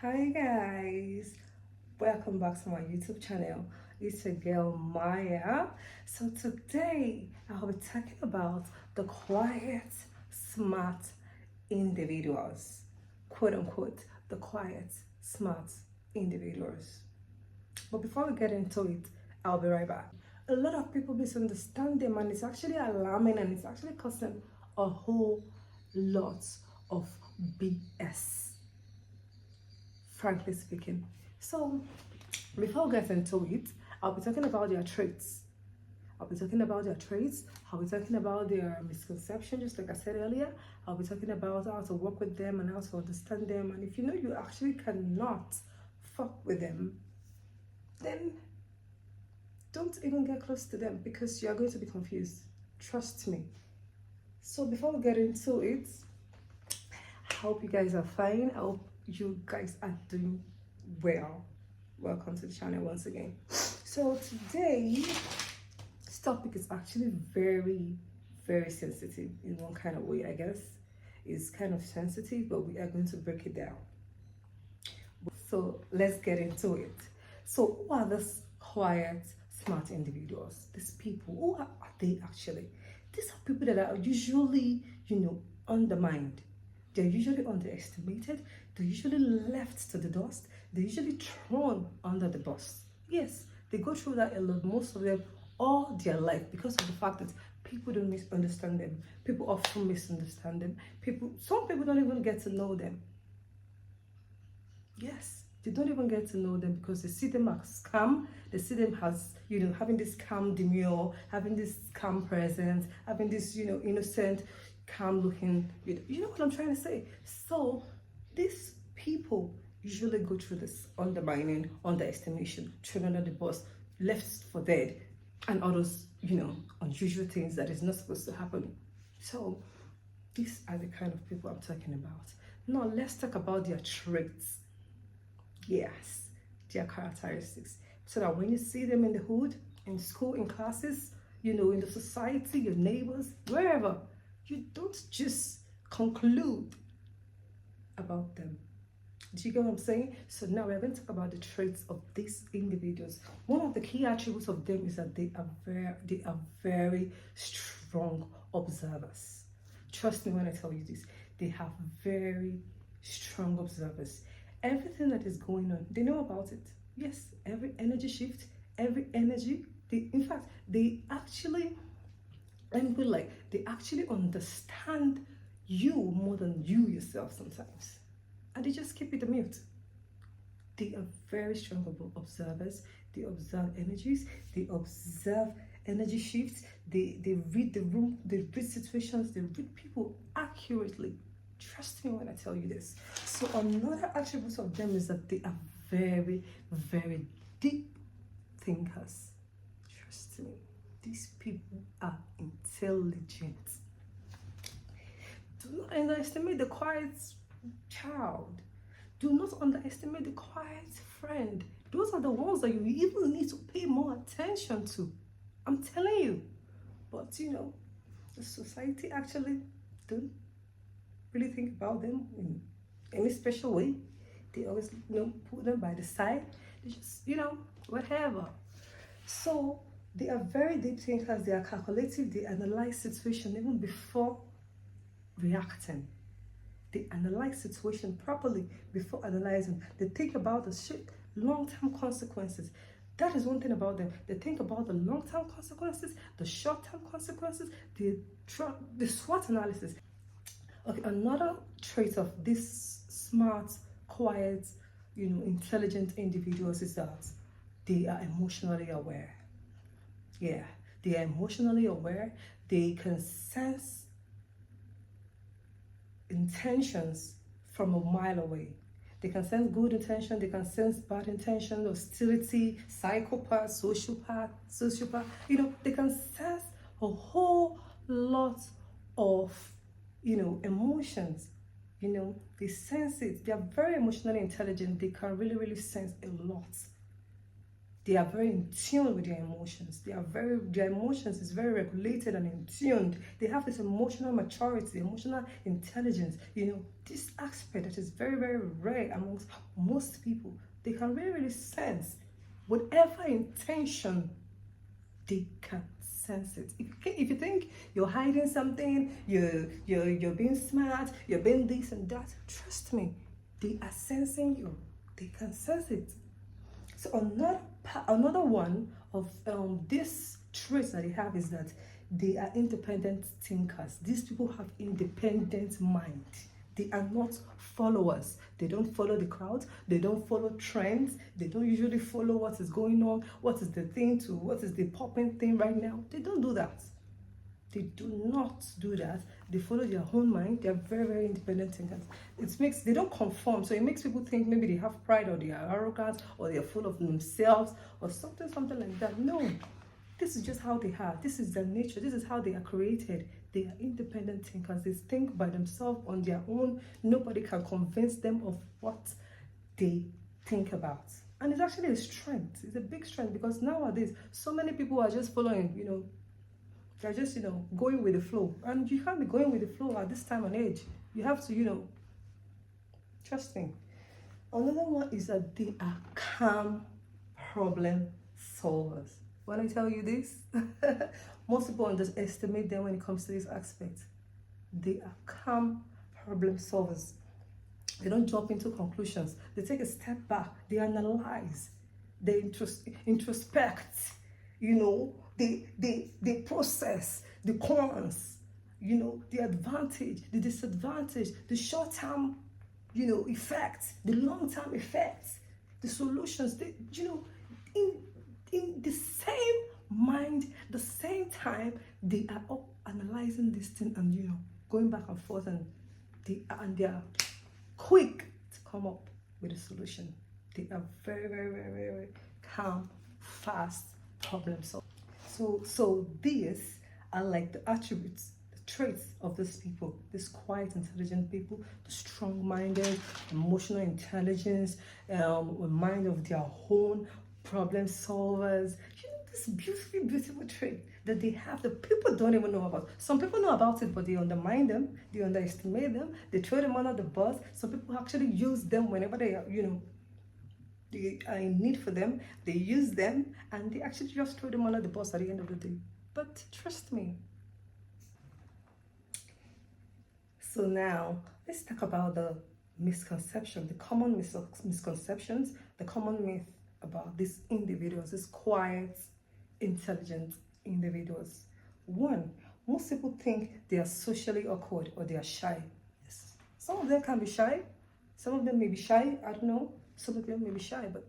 Hi guys, welcome back to my YouTube channel. It's your girl Maya. So today I'll be talking about the quiet, smart individuals, quote unquote, the quiet, smart individuals. But before we get into it, I'll be right back. A lot of people misunderstand them, and it's actually alarming, and it's actually causing a whole lot of BS, frankly speaking. So, before we get into it, I'll be talking about their traits. I'll be talking about their traits. I'll be talking about their misconceptions, just like I said earlier. I'll be talking about how to work with them and how to understand them. And if you know you actually cannot fuck with them, then don't even get close to them because you are going to be confused. Trust me. So before we get into it, I hope you guys are fine. I hope you guys are doing well. Welcome to the channel once again. So today's topic is actually very sensitive in one kind of way, I guess. It's kind of sensitive, but we are going to break it down. So let's get into it. So who are these quiet, smart individuals? These people, who are they actually? These are people that are usually, undermined. They're usually underestimated. They're usually left to the dust. They're usually thrown under the bus. Yes, they go through that a lot, most of them, all their life, because of the fact that people don't misunderstand them. People often misunderstand them. Some people don't even get to know them. Yes, they don't even get to know them because they see them as calm. They see them as, having this calm demure, having this calm presence, having this, innocent, calm looking, you know what I'm trying to say? So these people usually go through this undermining, underestimation, thrown under the bus, left for dead, and all those, unusual things that is not supposed to happen. So these are the kind of people I'm talking about. Now let's talk about their traits. Yes, their characteristics. So that when you see them in the hood, in school, in classes, in the society, your neighbors, wherever, you don't just conclude about them. Do you get what I'm saying? So now we're going to talk about the traits of these individuals. One of the key attributes of them is that they are very strong observers. Trust me when I tell you this. They have very strong observers. Everything that is going on, they know about it. Yes, every energy shift, every energy. In fact, they actually, they actually understand you more than you yourself sometimes, and they just keep it a mute. They are very strong observers. They observe energies. They observe energy shifts. They read the room. They read situations. They read people accurately. Trust me when I tell you this. So another attribute of them is that they are very deep thinkers. Trust me. These people are intelligent. Do not underestimate the quiet child. Do not underestimate the quiet friend. Those are the ones that you even need to pay more attention to. I'm telling you. But the society actually don't really think about them in any special way. They always put them by the side. They just whatever. So they are very deep thinkers. They are calculative. They analyze situation even before reacting. They analyze situation properly before analyzing. They think about the long-term consequences. That is one thing about them. They think about the long-term consequences, the short-term consequences, the SWOT analysis. Okay, another trait of these smart, quiet, intelligent individuals is that they are emotionally aware. Yeah, they are emotionally aware. They can sense intentions from a mile away. They can sense good intention, they can sense bad intention, hostility, psychopath, sociopath. They can sense a whole lot of, emotions. They sense it. They are very emotionally intelligent. They can really sense a lot. They are very in tune with their emotions. Their emotions is very regulated and in tuned. They have this emotional maturity, emotional intelligence. This aspect that is very, very rare amongst most people. They can really, really sense whatever intention, they can sense it. If you think you're hiding something, you're being smart, you're being this and that, trust me, they are sensing you. They can sense it. So another one of these traits that they have is that they are independent thinkers. These people have independent mind. They are not followers. They don't follow the crowd. They don't follow trends. They don't usually follow what is going on, what is the popping thing right now. They don't do that. They do not do that. They follow their own mind. They are very, very independent thinkers. They don't conform. So it makes people think maybe they have pride or they are arrogant or they are full of themselves or something like that. No. This is just how they are. This is their nature. This is how they are created. They are independent thinkers. They think by themselves on their own. Nobody can convince them of what they think about. And it's actually a strength. It's a big strength because nowadays, so many people are just following, they're just, going with the flow. And you can't be going with the flow at this time and age. You have to, trust me. Another one is that they are calm problem solvers. When I tell you this, most people underestimate them when it comes to this aspect. They are calm problem solvers. They don't jump into conclusions. They take a step back. They analyze. They introspect. They process the cons. The advantage, the disadvantage, the short-term, effects, the long-term effects, the solutions. In the same mind, the same time, they are all analyzing this thing and going back and forth, and they are quick to come up with a solution. They are very, very, very, very, very calm, fast problem solvers. So these are like the attributes, the traits of these people, these quiet, intelligent people, the strong-minded, emotional intelligence, a mind of their own, problem solvers. This beautiful, beautiful trait that they have, the people don't even know about. Some people know about it, but they undermine them, they underestimate them, they throw them under the bus. Some people actually use them whenever they are, they are in need for them. They use them and they actually just throw them under the bus at the end of the day. But trust me. So now let's talk about the misconception, the common misconceptions, the common myth about these individuals, these quiet, intelligent individuals. One, most people think they are socially awkward or they are shy. Yes. Some of them can be shy. Some of them may be shy. I don't know. Some of them may be shy, but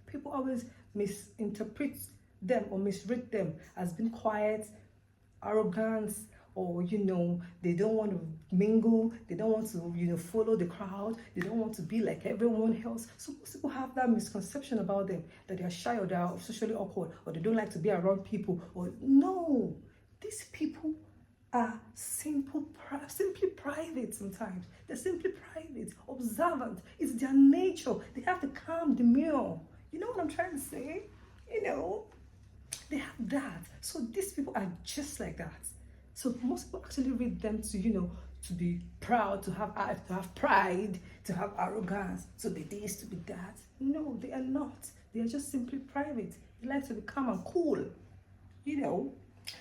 people always misinterpret them or misread them as being quiet, arrogance, or they don't want to mingle, they don't want to follow the crowd, they don't want to be like everyone else. So most people have that misconception about them, that they are shy or they are socially awkward or they don't like to be around people. Or no, these people are simply private. Sometimes they're simply private, observant. It's their nature. They have the calm demeanor. You know what I'm trying to say? They have that. So these people are just like that. So most people actually read them to be proud, to have pride, to have arrogance, to be this, to be that. No, they are not. They are just simply private. They like to be calm and cool.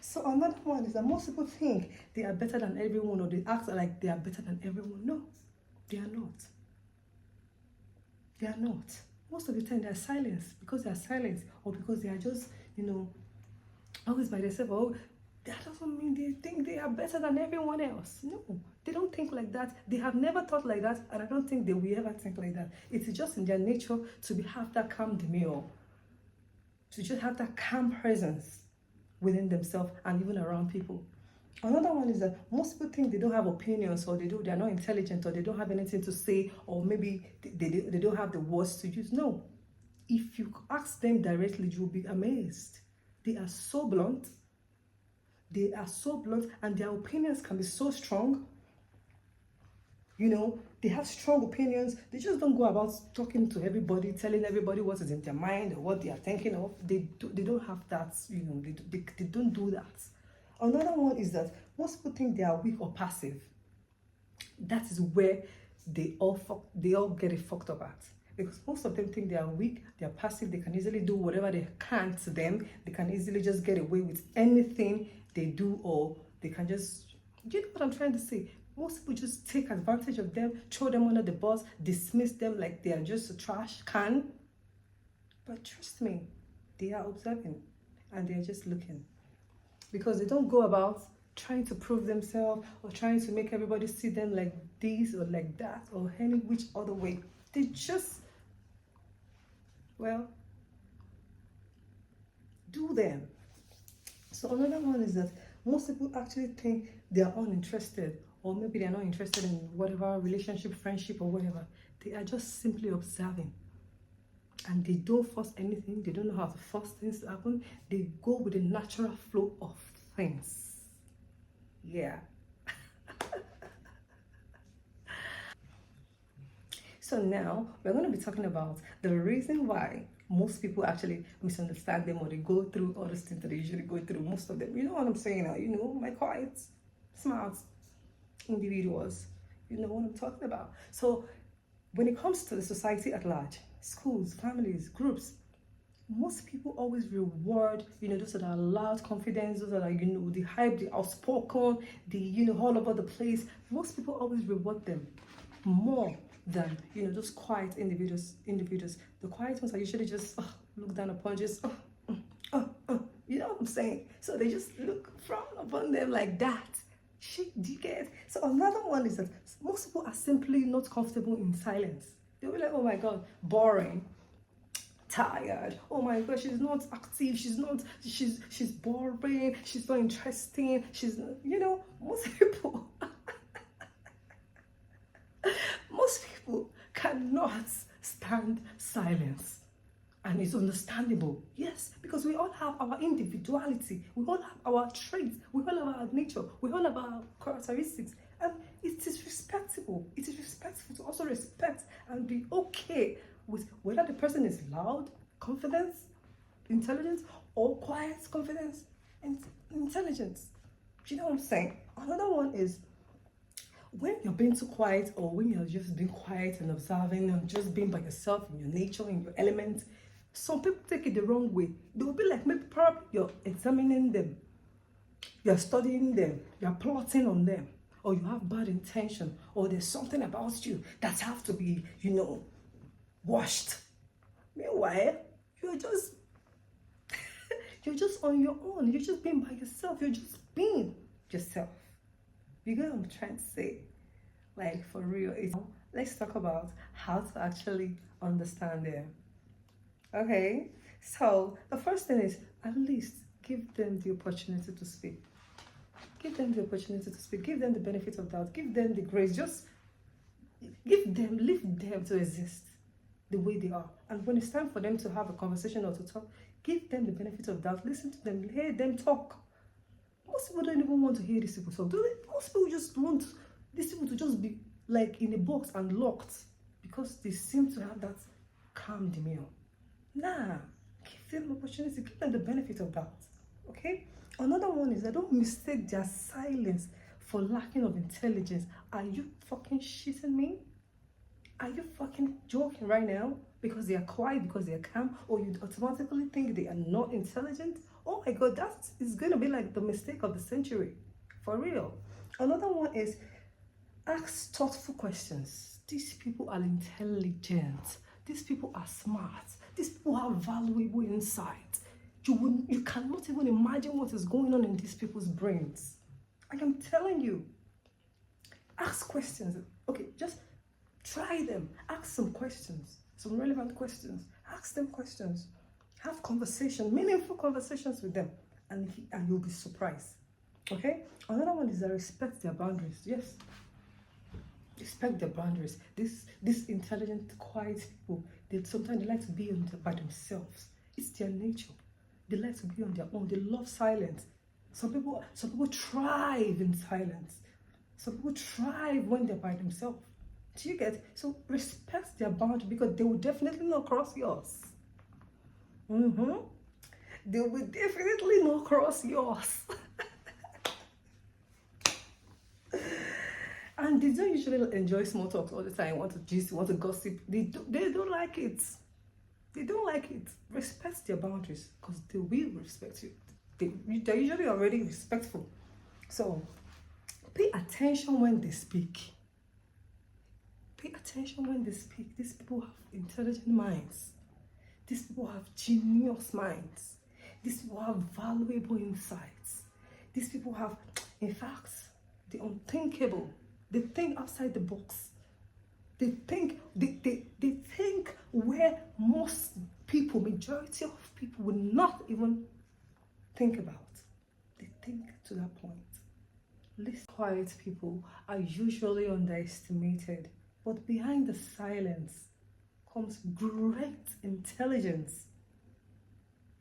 So another one is that most people think they are better than everyone, or they act like they are better than everyone. No, they are not. They are not. Most of the time they are silenced because they are silenced, or because they are just, always by themselves. Oh, that doesn't mean they think they are better than everyone else. No, they don't think like that. They have never thought like that, and I don't think they will ever think like that. It is just in their nature to have that calm demeanor, to just have that calm presence within themselves and even around people. Another one is that most people think they don't have opinions, or they're not intelligent, or they don't have anything to say, or maybe they don't have the words to use. No, if you ask them directly, you'll be amazed. They are so blunt. And their opinions can be so strong. They have strong opinions. They just don't go about talking to everybody, telling everybody what is in their mind or what they are thinking of. They don't have that, they don't do that. Another one is that most people think they are weak or passive. That is where they all get it fucked up at, because most of them think they are weak, they are passive, they can easily do whatever they can to them, they can easily just get away with anything they do, or they can just, you know what I'm trying to say? Most people just take advantage of them, throw them under the bus, dismiss them like they are just a trash can. But trust me, they are observing and they are just looking, because they don't go about trying to prove themselves or trying to make everybody see them like this or like that or any which other way. They just, well, do them. So another one is that most people actually think they are uninterested, or maybe they're not interested in whatever relationship, friendship, or whatever. They are just simply observing. And they don't force anything. They don't know how to force things to happen. They go with the natural flow of things. Yeah. So now we're going to be talking about the reason why most people actually misunderstand them, or they go through all the things that they usually go through. Most of them, you know what I'm saying now, my quiet, smart individuals, you know what I'm talking about. So when it comes to the society at large, schools, families, groups, most people always reward, those that are loud, confident, those that are, the hype, the outspoken, the, all over the place. Most people always reward them more than, those quiet individuals. The quiet ones are usually just look down upon, just, you know what I'm saying? So they just look frown upon them like that. Shit, do you get? So another one is that most people are simply not comfortable in silence. They'll be like, oh my God, boring, tired, oh my God, she's not active, she's boring, she's not interesting, most people most people cannot stand silence. And it's understandable, yes, because we all have our individuality, we all have our traits, we all have our nature, we all have our characteristics, and it is respectable. It is respectful to also respect and be okay with whether the person is loud, confidence, intelligence, or quiet, confidence, and intelligence. Do you know what I'm saying? Another one is when you're being too quiet, or when you're just being quiet and observing and just being by yourself in your nature, in your element. Some people take it the wrong way. They will be like, maybe probably you're examining them, you're studying them, you're plotting on them, or you have bad intention, or there's something about you that have to be, washed. Meanwhile, you're just you're just on your own. You're just being by yourself. You're just being yourself. You get what I'm trying to say? Like, for real. Let's talk about how to actually understand them. Okay, so the first thing is, at least give them the opportunity to speak. Give them the opportunity to speak. Give them the benefit of doubt. Give them the grace. Just leave them to exist the way they are. And when it's time for them to have a conversation or to talk, give them the benefit of doubt. Listen to them. Hear them talk. Most people don't even want to hear these people talk, do they? Most people just want these people to just be like in a box and locked, because they seem to have that calm demeanor. Nah, give them opportunity, give them the benefit of doubt. Okay? Another one is that don't mistake their silence for lacking of intelligence. Are you fucking shitting me? Are you fucking joking right now? Because they are quiet, because they are calm, or you automatically think they are not intelligent? Oh my God, that is going to be like the mistake of the century. For real. Another one is ask thoughtful questions. These people are intelligent. These people are smart. These people have valuable insight. You cannot even imagine what is going on in these people's brains. I am telling you. Ask questions. Okay, just try them. Ask some questions. Some relevant questions. Ask them questions. Have conversation, meaningful conversations with them, and you'll be surprised. Okay? Another one is that respect their boundaries. Yes. Respect their boundaries. This intelligent, quiet people, sometimes they like to be by themselves. It's their nature. They like to be on their own. They love silence. Some people thrive in silence. Some people thrive when they're by themselves. Do you get? So respect their boundary because they will definitely not cross yours. They will definitely not cross yours. And they don't usually enjoy small talks all the time, want to gist, want to gossip. They don't like it. They don't like it. Respect their boundaries because they will respect you. They're usually already respectful. So pay attention when they speak. Pay attention when they speak. These people have intelligent minds. These people have genius minds. These people have valuable insights. These people have, in fact, the unthinkable. They think outside the box. They think where most people, majority of people would not even think about. They think to that point. Listen, quiet people are usually underestimated, but behind the silence comes great intelligence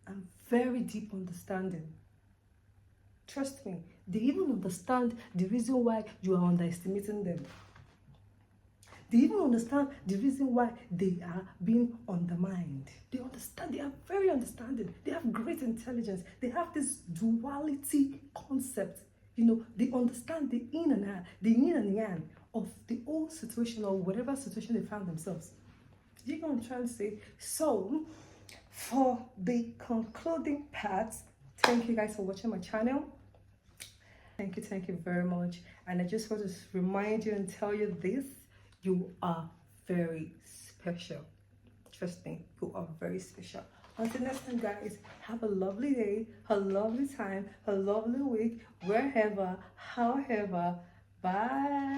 and very deep understanding. Trust me, they even understand the reason why you are underestimating them. They even understand the reason why they are being undermined. They understand, they are very understanding. They have great intelligence. They have this duality concept. You know, they understand the yin and yang of the old situation or whatever situation they found themselves. Do you know what I'm trying to say? So, for the concluding part, thank you guys for watching my channel. Thank you very much. And I just want to remind you and tell you this. You are very special. Trust me, you are very special. Until next time, guys, have a lovely day, a lovely time, a lovely week, wherever, however. Bye.